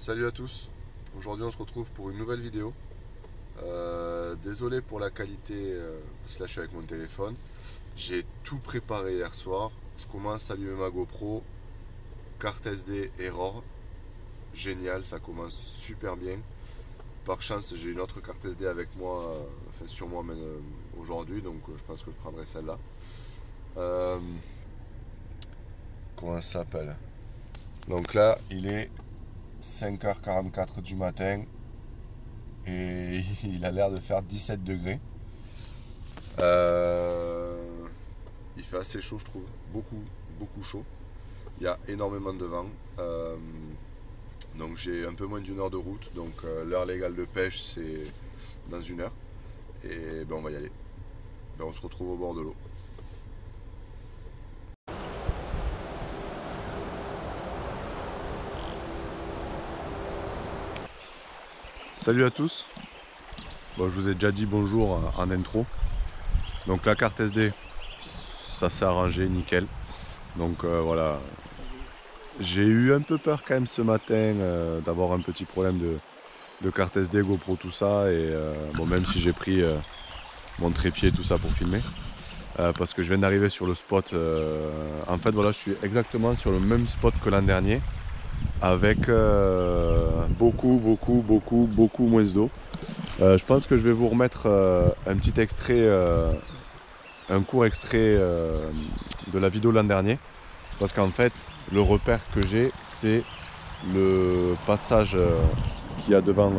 Salut à tous, aujourd'hui on se retrouve pour une nouvelle vidéo. Désolé pour la qualité, parce que là je suis avec mon téléphone. J'ai tout préparé hier soir. Je commence à allumer ma GoPro, carte SD Error. Génial, ça commence super bien. Par chance j'ai une autre carte SD avec moi, enfin sur moi aujourd'hui, donc je pense que je prendrai celle-là. Comment ça s'appelle? Donc là il est 5h44 du matin et il a l'air de faire 17 degrés. Il fait assez chaud, je trouve, beaucoup chaud. Il y a énormément de vent. Donc j'ai un peu moins d'une heure de route. Donc l'heure légale de pêche c'est dans une heure. Et ben on va y aller. Ben, on se retrouve au bord de l'eau. Salut à tous. Bon, je vous ai déjà dit bonjour en intro. Donc la carte SD, ça s'est arrangé nickel. Donc voilà. J'ai eu un peu peur quand même ce matin d'avoir un petit problème de carte SD, GoPro, tout ça. Et bon, même si j'ai pris mon trépied, tout ça pour filmer. Parce que je viens d'arriver sur le spot. En fait, voilà, je suis exactement sur le même spot que l'an dernier. Avec beaucoup moins d'eau. Je pense que je vais vous remettre un petit extrait, un court extrait de la vidéo de l'an dernier. Parce qu'en fait, le repère que j'ai, c'est le passage qu'il y a devant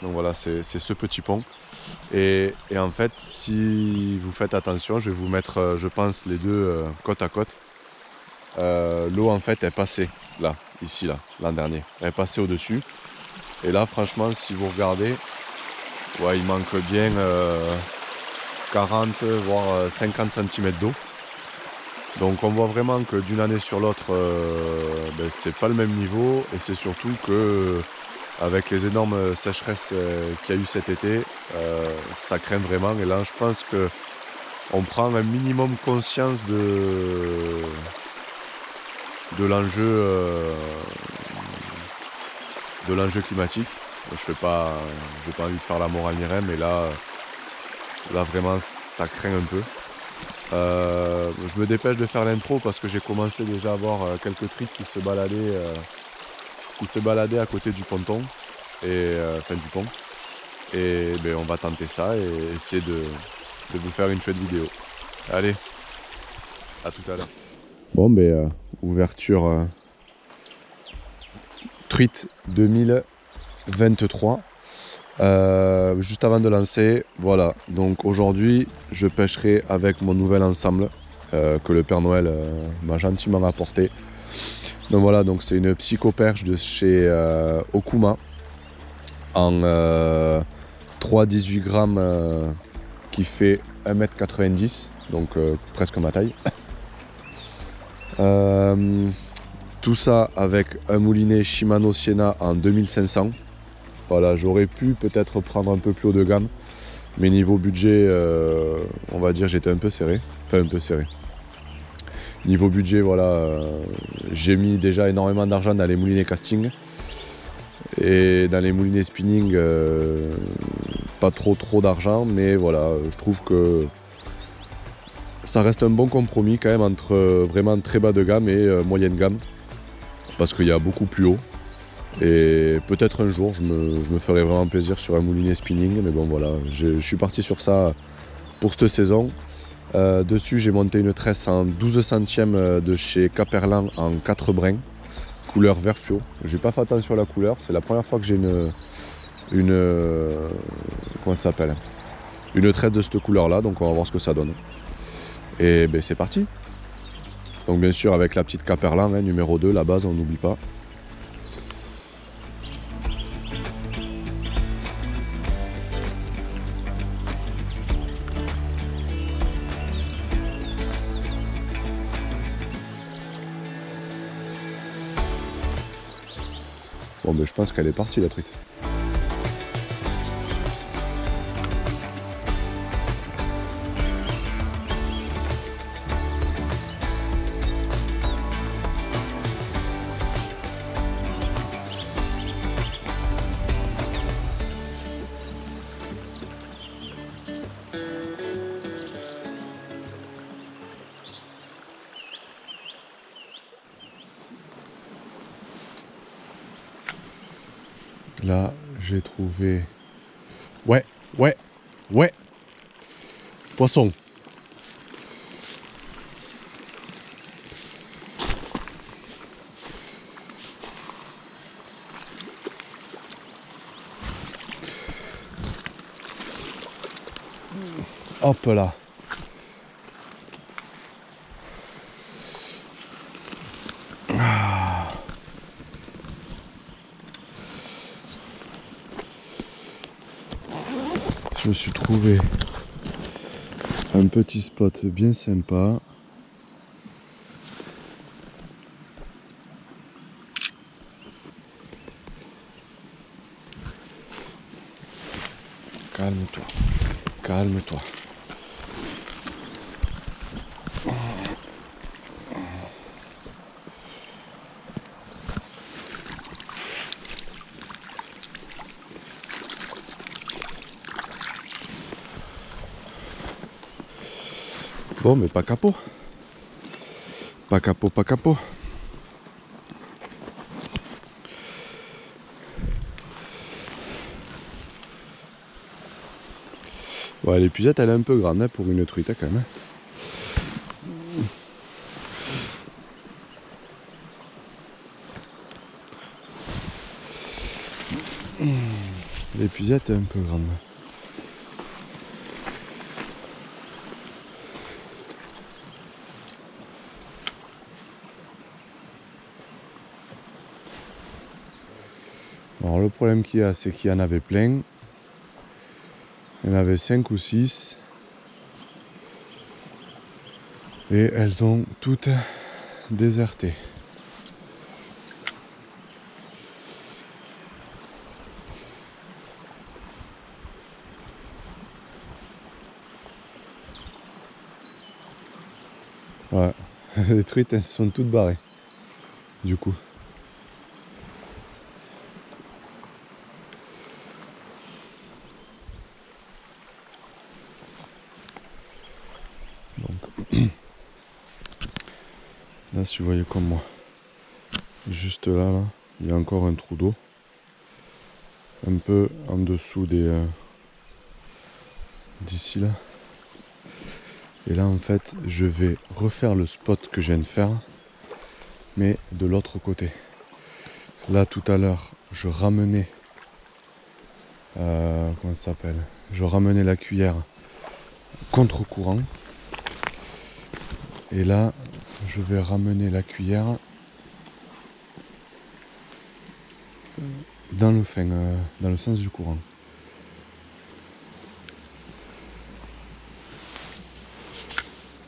Donc voilà, c'est ce petit pont. Et en fait, si vous faites attention, je vais vous mettre, je pense, les deux côte à côte. L'eau, en fait, est passée là, ici, là, l'an dernier. Elle est passée au-dessus. Et là, franchement, si vous regardez, ouais, il manque bien 40, voire 50 cm d'eau. Donc on voit vraiment que d'une année sur l'autre, ben, c'est pas le même niveau. Et c'est surtout que avec les énormes sécheresses qu'il y a eu cet été, ça craint vraiment. Et là, je pense que on prend un minimum conscience de l'enjeu climatique. Je n'ai pas envie de faire la morale ni rien, mais là vraiment ça craint un peu. Je me dépêche de faire l'intro parce que j'ai commencé déjà à voir quelques truites qui se baladaient à côté du ponton, enfin du pont. Et ben, on va tenter ça et essayer de vous faire une chouette vidéo. Allez, à tout à l'heure. Bon, ben ouverture truite 2023. Juste avant de lancer, voilà. Donc aujourd'hui, je pêcherai avec mon nouvel ensemble que le Père Noël m'a gentiment apporté. Donc voilà, donc c'est une psychoperche de chez Okuma en 3,18 grammes qui fait 1,90 m, donc presque ma taille. Tout ça avec un moulinet Shimano Sienna en 2500. Voilà, j'aurais pu peut-être prendre un peu plus haut de gamme, mais niveau budget, on va dire j'étais un peu serré. Enfin un peu serré. Niveau budget, voilà, j'ai mis déjà énormément d'argent dans les moulinets casting. Et dans les moulinets spinning, pas trop d'argent, mais voilà, je trouve que ça reste un bon compromis quand même entre vraiment très bas de gamme et moyenne gamme, parce qu'il y a beaucoup plus haut. Et peut-être un jour je me ferai vraiment plaisir sur un moulinet spinning, mais bon voilà, je suis parti sur ça pour cette saison. Dessus j'ai monté une tresse en 12 centièmes de chez Caperlan en 4 brins, couleur vert fluo. J'ai pas fait attention à la couleur, c'est la première fois que j'ai comment ça s'appelle, une tresse de cette couleur là, donc on va voir ce que ça donne. Et ben c'est parti. Donc bien sûr avec la petite Caperlan, hein, numéro 2, la base on n'oublie pas. Bon ben je pense qu'elle est partie la truite. Là, j'ai trouvé... Ouais, ouais, ouais. Poisson. Hop là. Je me suis trouvé un petit spot bien sympa. Calme-toi, calme-toi. Bon, mais pas capot. Pas capot, pas capot. Ouais, l'épuisette, elle est un peu grande hein, pour une truite quand même. L'épuisette est un peu grande. Alors le problème qu'il y a, c'est qu'il y en avait plein. Il y en avait 5 ou 6. Et elles ont toutes déserté. Ouais, les truites elles sont toutes barrées. Du coup. Donc, là si vous voyez comme moi, juste là, il y a encore un trou d'eau. Un peu en dessous d'ici là. Et là en fait je vais refaire le spot que je viens de faire, mais de l'autre côté. Là tout à l'heure je ramenais comment ça s'appelle, je ramenais la cuillère contre-courant, et là je vais ramener la cuillère dans le sens du courant.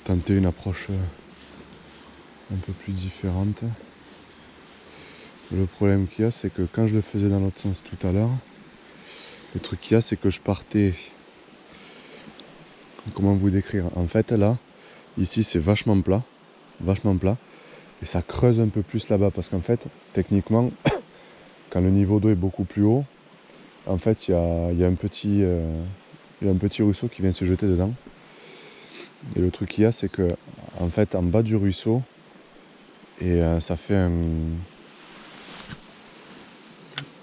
Tenter une approche un peu plus différente. Le problème qu'il y a, c'est que quand je le faisais dans l'autre sens tout à l'heure, le truc qu'il y a, c'est que je partais... Comment vous décrire? En fait, là, ici, c'est vachement plat, et ça creuse un peu plus là-bas, parce qu'en fait, techniquement, quand le niveau d'eau est beaucoup plus haut, en fait, il y a un petit ruisseau qui vient se jeter dedans. Et le truc qu'il y a, c'est que, en fait, en bas du ruisseau, et ça fait un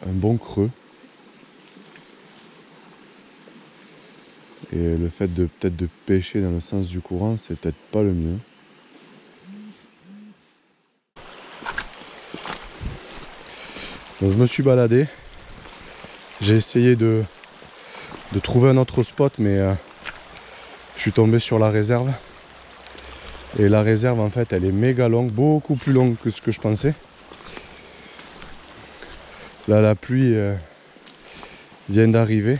bon creux. Et le fait de peut-être de pêcher dans le sens du courant, c'est peut-être pas le mieux. Donc je me suis baladé. J'ai essayé de trouver un autre spot, mais je suis tombé sur la réserve. Et la réserve, en fait, elle est méga longue, beaucoup plus longue que ce que je pensais. Là, la pluie vient d'arriver.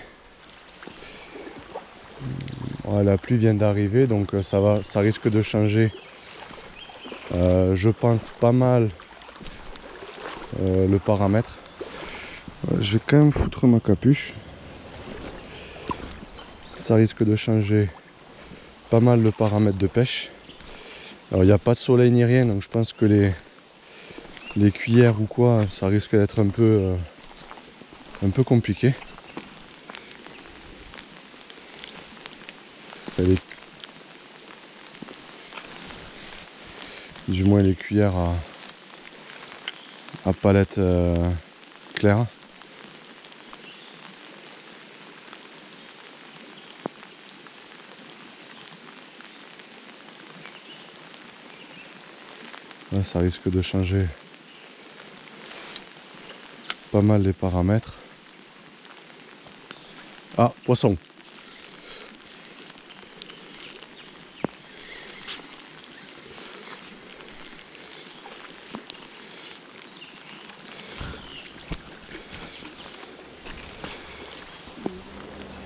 Ouais, la pluie vient d'arriver, donc ça risque de changer. Je pense pas mal le paramètre. Je vais quand même foutre ma capuche. Ça risque de changer pas mal le paramètre de pêche. Alors il n'y a pas de soleil ni rien, donc je pense que les cuillères ou quoi, ça risque d'être un peu compliqué. Enfin, du moins les cuillères à palette claire. Là, ça risque de changer pas mal les paramètres. Ah, poisson.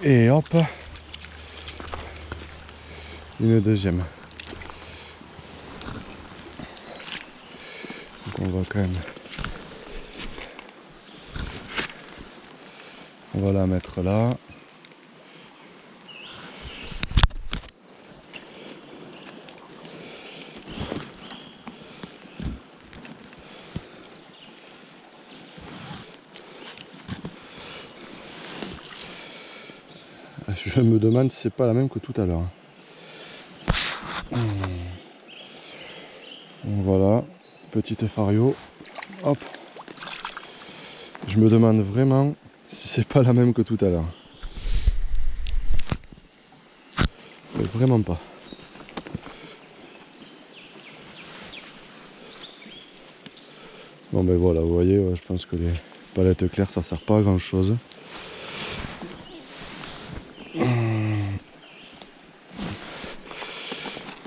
Et hop, une deuxième. Donc on va quand même, on va la mettre là. Je me demande si c'est pas la même que tout à l'heure. Voilà, petite fario. Hop. Je me demande vraiment si c'est pas la même que tout à l'heure. Mais vraiment pas. Bon ben voilà, vous voyez, je pense que les palettes claires ça sert pas à grand chose.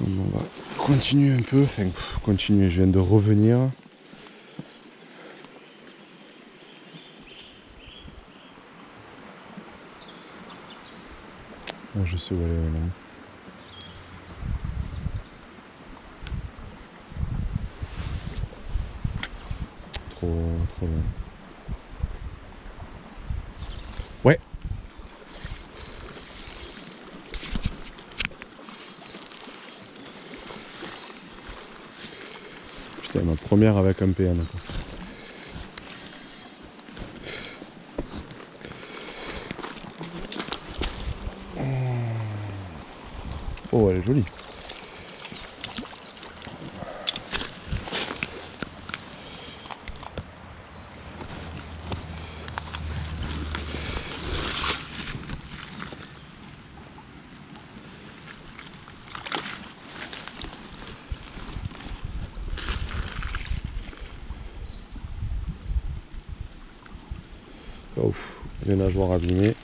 On va continuer un peu, enfin continuer, je viens de revenir. Oh, je sais où aller maintenant. Trop loin. Ouais. Putain, ma première avec un PN. Oh, elle est jolie. Ouf, les nageoires abîmées.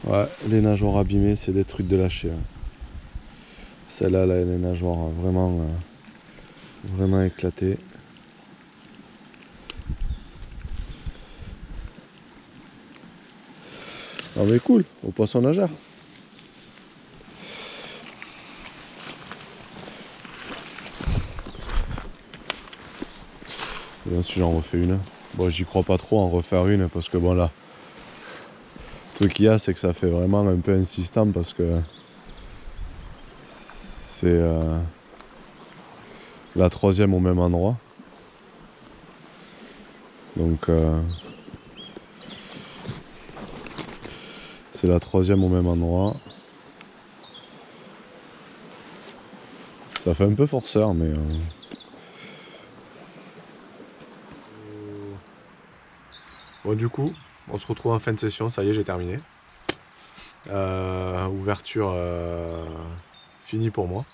Ouais, les nageoires abîmées, c'est des trucs de lâcher. Hein. Celle-là, là, les nageoires vraiment éclatées. Ah mais cool, au poisson nageur. Bien si j'en refais une. Bon, j'y crois pas trop en refaire une parce que bon là, le truc qu'il y a, c'est que ça fait vraiment un peu insistant parce que c'est la troisième au même endroit. Donc c'est la troisième au même endroit. Ça fait un peu forceur, mais bon, du coup, on se retrouve en fin de session, ça y est, j'ai terminé. Ouverture finie pour moi.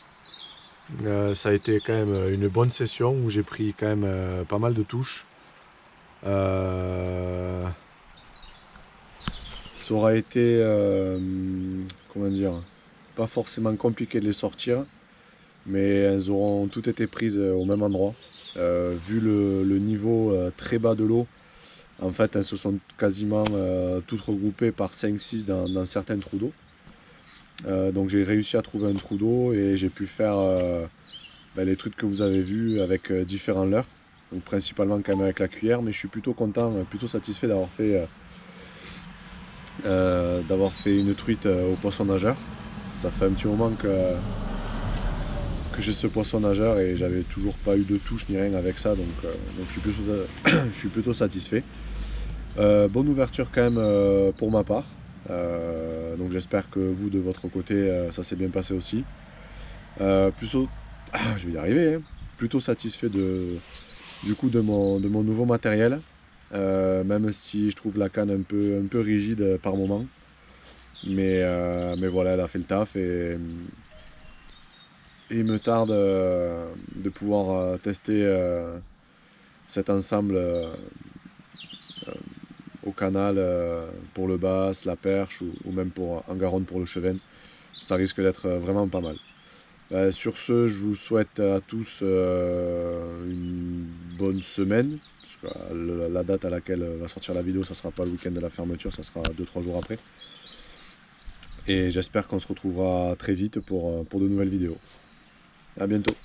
Ça a été quand même une bonne session où j'ai pris quand même pas mal de touches. Ça aura été, comment dire, pas forcément compliqué de les sortir, mais elles auront toutes été prises au même endroit. Vu le niveau très bas de l'eau, en fait elles se sont quasiment toutes regroupées par 5-6 dans certains trous d'eau. Donc j'ai réussi à trouver un trou d'eau et j'ai pu faire les trucs que vous avez vus avec différents leurres. Donc principalement quand même avec la cuillère, mais je suis plutôt content, plutôt satisfait d'avoir fait une truite au poisson nageur. Ça fait un petit moment que j'ai ce poisson nageur et j'avais toujours pas eu de touche ni rien avec ça, donc je suis plutôt satisfait. Bonne ouverture quand même pour ma part. Donc j'espère que vous de votre côté ça s'est bien passé aussi. Plutôt, je vais y arriver, hein. Plutôt satisfait du coup de mon nouveau matériel. Même si je trouve la canne un peu rigide par moment. Mais voilà, elle a fait le taf et il me tarde de pouvoir tester cet ensemble au canal pour le bass, la perche ou même pour en Garonne pour le chevesne. Ça risque d'être vraiment pas mal. Sur ce, je vous souhaite à tous une bonne semaine. Parce que la date à laquelle va sortir la vidéo, ça sera pas le week-end de la fermeture, ça sera 2-3 jours après. Et j'espère qu'on se retrouvera très vite pour de nouvelles vidéos. A bientôt.